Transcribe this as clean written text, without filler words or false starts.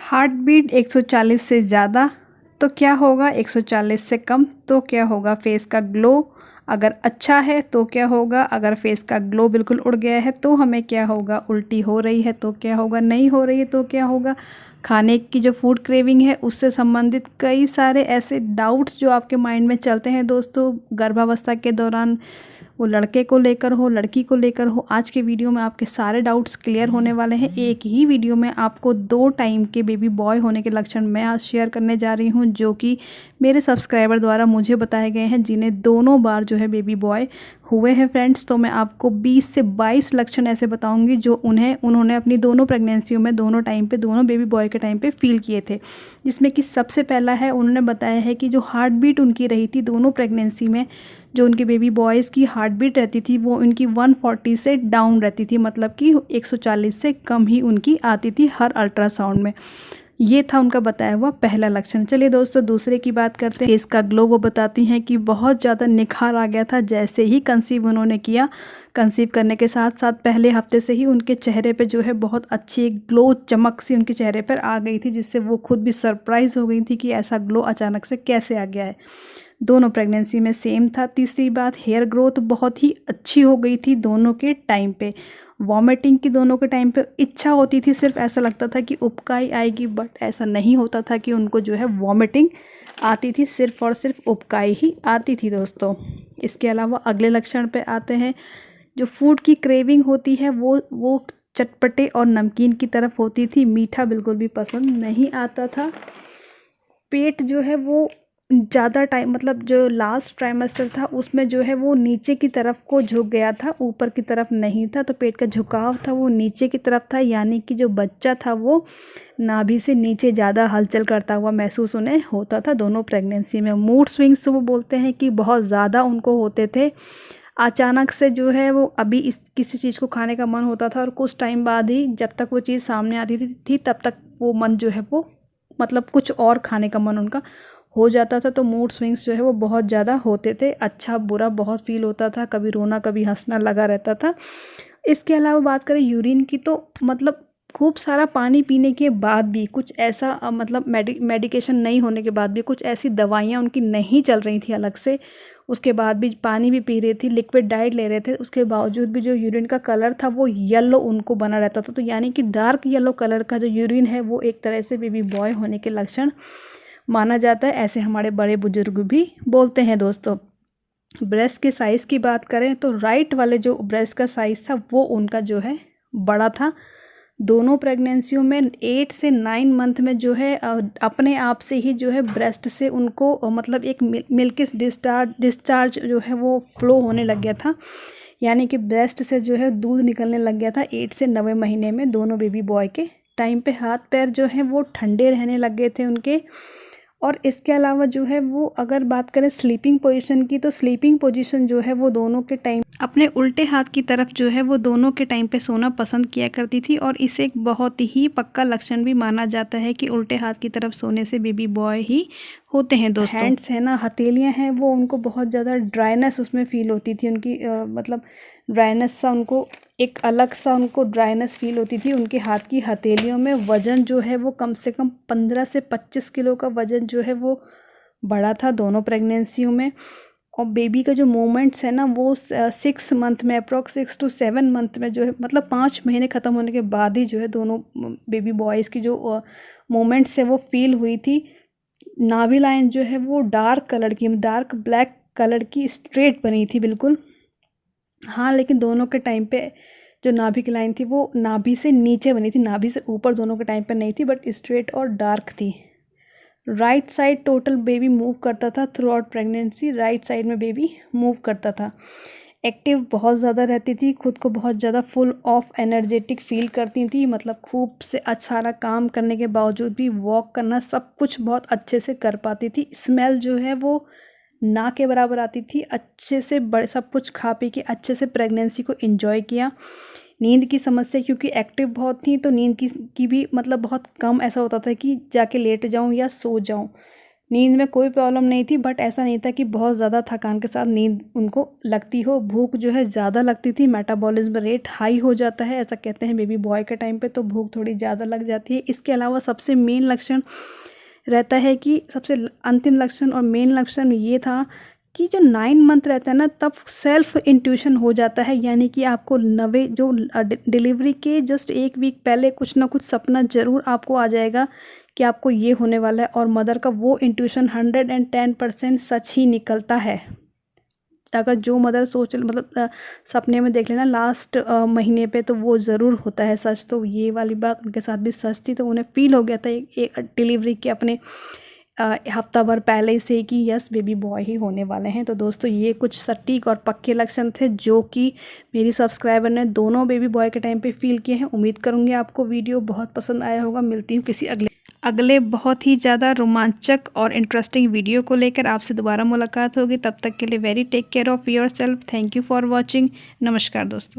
Heart beat 140 से ज़्यादा तो क्या होगा, 140 से कम तो क्या होगा। फेस का ग्लो अगर अच्छा है तो क्या होगा, अगर फेस का ग्लो बिल्कुल उड़ गया है तो हमें क्या होगा, उल्टी हो रही है तो क्या होगा, नहीं हो रही है तो क्या होगा। खाने की जो फूड क्रेविंग है उससे संबंधित कई सारे ऐसे डाउट्स जो आपके माइंड में चलते हैं दोस्तों गर्भावस्था के दौरान, वो लड़के को लेकर हो लड़की को लेकर हो। आज के वीडियो में आपके सारे डाउट्स क्लियर होने वाले हैं। एक ही वीडियो में आपको 2 टाइम के बेबी बॉय होने के लक्षण मैं आज शेयर करने जा रही हूं, जो कि मेरे सब्सक्राइबर द्वारा मुझे बताए गए हैं, जिन्हें दोनों बार जो है बेबी बॉय हुए हैं फ्रेंड्स। तो मैं आपको 20 से 22 लक्षण ऐसे बताऊंगी जो उन्होंने अपनी दोनों प्रेगनेंसियों में दोनों टाइम पे दोनों बेबी बॉय के टाइम पे फील किए थे। जिसमें कि सबसे पहला है, उन्होंने बताया है कि जो हार्ट बीट उनकी रही थी दोनों प्रेगनेंसी में, जो उनके बेबी बॉयज़ की हार्ट बीट रहती थी वो उनकी 140 से डाउन रहती थी, मतलब कि 140 से कम ही उनकी आती थी हर अल्ट्रासाउंड में। ये था उनका बताया हुआ पहला लक्षण। चलिए दोस्तों दूसरे की बात करते हैं। फेस का ग्लो वो बताती हैं कि बहुत ज़्यादा निखार आ गया था जैसे ही कंसीव उन्होंने किया। कंसीव करने के साथ साथ पहले हफ्ते से ही उनके चेहरे पे जो है बहुत अच्छी ग्लो चमक सी उनके चेहरे पर आ गई थी, जिससे वो खुद भी सरप्राइज़ हो गई थी कि ऐसा ग्लो अचानक से कैसे आ गया है। दोनों प्रेगनेंसी में सेम था। तीसरी बात, हेयर ग्रोथ बहुत ही अच्छी हो गई थी दोनों के टाइम पे। वॉमिटिंग की दोनों के टाइम पे इच्छा होती थी, सिर्फ ऐसा लगता था कि उबकाई आएगी, बट ऐसा नहीं होता था कि उनको जो है वॉमिटिंग आती थी, सिर्फ और सिर्फ उबकाई ही आती थी दोस्तों। इसके अलावा अगले लक्षण पे आते हैं। जो फूड की क्रेविंग होती है वो चटपटे और नमकीन की तरफ होती थी, मीठा बिल्कुल भी पसंद नहीं आता था। पेट जो है वो ज़्यादा टाइम, मतलब जो लास्ट ट्राइमेस्टर था उसमें जो है वो नीचे की तरफ को झुक गया था, ऊपर की तरफ नहीं था। तो पेट का झुकाव था वो नीचे की तरफ था, यानी कि जो बच्चा था वो नाभि से नीचे ज़्यादा हलचल करता हुआ महसूस उन्हें होता था दोनों प्रेगनेंसी में। मूड स्विंग्स वो बोलते हैं कि बहुत ज़्यादा उनको होते थे। अचानक से जो है वो अभी इस किसी चीज़ को खाने का मन होता था और कुछ टाइम बाद ही, जब तक वो चीज़ सामने आती थी तब तक वो मन जो है वो, मतलब कुछ और खाने का मन उनका हो जाता था। तो मूड स्विंग्स जो है वो बहुत ज़्यादा होते थे, अच्छा बुरा बहुत फील होता था, कभी रोना कभी हंसना लगा रहता था। इसके अलावा बात करें यूरिन की, तो मतलब खूब सारा पानी पीने के बाद भी कुछ ऐसा मतलब मेडिकेशन नहीं होने के बाद भी कुछ ऐसी दवाइयाँ उनकी नहीं चल रही थी अलग से, उसके बाद भी पानी भी पी रही थी, लिक्विड डाइट ले रहे थे, उसके बावजूद भी जो यूरिन का कलर था वो येलो उनको बना रहता था। तो यानी कि डार्क येलो कलर का जो यूरिन है वो एक तरह से बेबी बॉय होने के लक्षण माना जाता है, ऐसे हमारे बड़े बुजुर्ग भी बोलते हैं दोस्तों। ब्रेस्ट के साइज़ की बात करें तो राइट वाले जो ब्रेस्ट का साइज़ था वो उनका जो है बड़ा था। दोनों प्रेगनेंसियों में 8 से 9 मंथ में जो है अपने आप से ही जो है ब्रेस्ट से उनको मतलब एक मिल्किश डिस्चार्ज जो है वो फ्लो होने लग गया था, यानी कि ब्रेस्ट से जो है दूध निकलने लग गया था 8 से 9 महीने में। दोनों बेबी बॉय के टाइम पे हाथ पैर जो हैं वो ठंडे रहने लग गए थे उनके। और इसके अलावा जो है वो अगर बात करें स्लीपिंग पोजीशन की, तो स्लीपिंग पोजीशन जो है वो दोनों के टाइम अपने उल्टे हाथ की तरफ जो है वो दोनों के टाइम पे सोना पसंद किया करती थी। और इसे एक बहुत ही पक्का लक्षण भी माना जाता है कि उल्टे हाथ की तरफ सोने से बेबी बॉय ही होते हैं दोस्तों। हैंड्स है ना, हथेलियां हैं, वो उनको बहुत ज़्यादा ड्राइनेस उसमें फील होती थी उनकी, मतलब ड्राइनेस सा उनको एक अलग सा उनको ड्राइनेस फील होती थी। उनके हाथ की हथेलियों में वज़न जो है वो कम से कम 15 से 25 किलो का वज़न जो है वो बढ़ा था दोनों प्रेगनेंसियों में। और बेबी का जो मूवमेंट्स है ना वो 6 मंथ में, अप्रॉक्स 6 to 7 मंथ में जो है, मतलब 5 महीने ख़त्म होने के बाद ही जो है दोनों बेबी बॉयज़ की जो मूवमेंट्स है वो फील हुई थी। नाभि लाइन जो है वो डार्क कलर की, डार्क ब्लैक कलर की स्ट्रेट बनी थी बिल्कुल। हाँ, लेकिन दोनों के टाइम पे जो नाभि की लाइन थी वो नाभि से नीचे बनी थी, नाभि से ऊपर दोनों के टाइम पे नहीं थी, बट स्ट्रेट और डार्क थी। Right side total baby move करता था through out pregnancy, right side में बेबी मूव करता था। एक्टिव बहुत ज़्यादा रहती थी, खुद को बहुत ज़्यादा फुल ऑफ एनर्जेटिक फील करती थी, मतलब खूब से सारा काम करने के बावजूद भी वॉक करना सब कुछ बहुत अच्छे से कर पाती थी। स्मेल जो है वो ना के बराबर आती थी, अच्छे से बड़े सब कुछ खा पी के अच्छे से प्रेगनेंसी को एंजॉय किया। नींद की समस्या, क्योंकि एक्टिव बहुत थी तो नींद की भी मतलब बहुत कम ऐसा होता था कि जाके लेट जाऊं या सो जाऊं। नींद में कोई प्रॉब्लम नहीं थी, बट ऐसा नहीं था कि बहुत ज़्यादा थकान के साथ नींद उनको लगती हो। भूख जो है ज़्यादा लगती थी, मेटाबॉलिज्म रेट हाई हो जाता है, ऐसा कहते हैं बेबी बॉय के टाइम पे, तो भूख थोड़ी ज़्यादा लग जाती है। इसके अलावा सबसे मेन लक्षण रहता है कि सबसे अंतिम लक्षण और मेन लक्षण ये था कि जो 9 मंथ रहता है ना, तब सेल्फ इंट्यूशन हो जाता है, यानी कि आपको नवे जो डिलीवरी के जस्ट 1 वीक पहले कुछ ना कुछ सपना ज़रूर आपको आ जाएगा कि आपको ये होने वाला है, और मदर का वो इंट्यूशन 110% सच ही निकलता है। अगर जो मदर सोच मतलब सपने में देख लेना लास्ट महीने पे, तो वो ज़रूर होता है सच। तो ये वाली बात उनके साथ भी सच थी, तो उन्हें फील हो गया था एक डिलीवरी के अपने हफ्ता भर पहले से कि यस बेबी बॉय ही होने वाले हैं। तो दोस्तों ये कुछ सटीक और पक्के लक्षण थे जो कि मेरी सब्सक्राइबर ने दोनों बेबी बॉय के टाइम पे फील किए हैं। उम्मीद करूँगी आपको वीडियो बहुत पसंद आया होगा। मिलती हूँ किसी अगले बहुत ही ज़्यादा रोमांचक और इंटरेस्टिंग वीडियो को लेकर आपसे दोबारा मुलाकात होगी। तब तक के लिए very take care of yourself. Thank you for watching. नमस्कार दोस्तों।